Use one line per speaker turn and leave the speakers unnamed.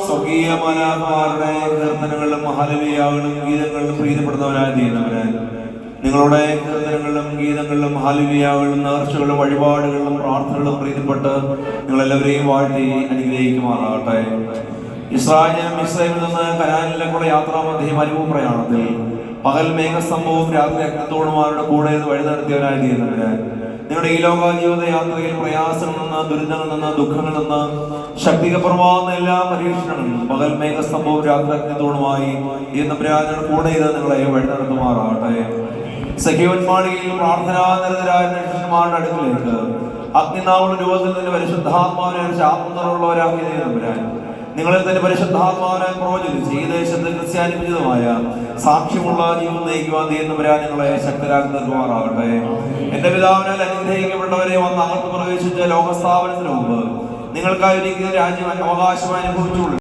സ്വകീയ മലാഖമാരുടെ കീർത്തനങ്ങളിലും ഹല്ലേലൂയകളും ഗീതങ്ങളിലും പ്രീതിപ്പെടുന്നവനായ ദൈവമേ, നിങ്ങളുടെ കീർത്തനങ്ങളിലും ഗീതങ്ങളിലും ഹല്ലേലൂയകളും നേർച്ചകളും വഴിപാടുകളിലും പ്രാർത്ഥനകളും പ്രീതിപ്പെട്ട് നിങ്ങളെല്ലാവരെയും വാഴ്ത്തി അനുഗ്രഹിക്കുമാറാകട്ടെ. ഇസ്രായേൽ മിസ്രൈമിൽ നിന്ന് കനാനിലേക്കുള്ള യാത്രാമധ്യേ മരുഭൂമി പ്രയാണത്തിൽ പകൽ മേഘസ്തംഭവും രാത്രി അഗ്നിത്തോടുമാരുടെ കൂടെ വഴി നടത്തിയവനായ ദൈവമേ, നിങ്ങളുടെ ഈ ലോക ജീവിത യാത്രയിൽ പ്രയാസങ്ങളിൽ നിന്ന്, ദുരിതങ്ങളിൽ നിന്ന്, ദുഃഖങ്ങളിൽ നിന്ന് ശക്തികപ്രമാകുന്ന എല്ലാ പരീക്ഷണങ്ങളിലും പകൽ മേഘസ്തംഭവും രാത്രി അഗ്നിത്തോടുമായി ഈ നമ്പരാജയുടെ കൂടെ ഇത് നിങ്ങളെ വഴി നടത്തുമാറാകട്ടെ. സഖ്യവന്മാളിയിൽ പ്രാർത്ഥനാനിരതരായ ശിഷ്യന്മാരുടെ അടുക്കിലേക്ക് അഗ്നിനാവുള്ള രൂപത്തിൽ തന്നെ പരിശുദ്ധാത്മാവിനെ ആത്മനിറവുള്ളവരാക്കിയ നമ്പരാൻ നിങ്ങളിൽ തന്നെ പരിശുദ്ധാത്മാവിനെ പ്രവചിച്ച് ഈ ദേശത്ത് ക്രിസ്ത്യാനിപ്പിച്ചതുമായ സാക്ഷ്യമുള്ള ജീവിതം നയിക്കുവാൻ നമ്പരാൻ നിങ്ങളെ ശക്തരാക്കി നൽകുമാറാകട്ടെ. എന്റെ പിതാവിനാൽ അനുഗ്രഹിക്കപ്പെട്ടവരെ വന്ന് അകത്ത് പ്രവേശിച്ച ലോകസ്ഥാപനത്തിന് മുമ്പ് നിങ്ങൾക്കായിരിക്കുന്ന രാജ്യം അവകാശമായി അനുഭവിച്ചുള്ളൂ.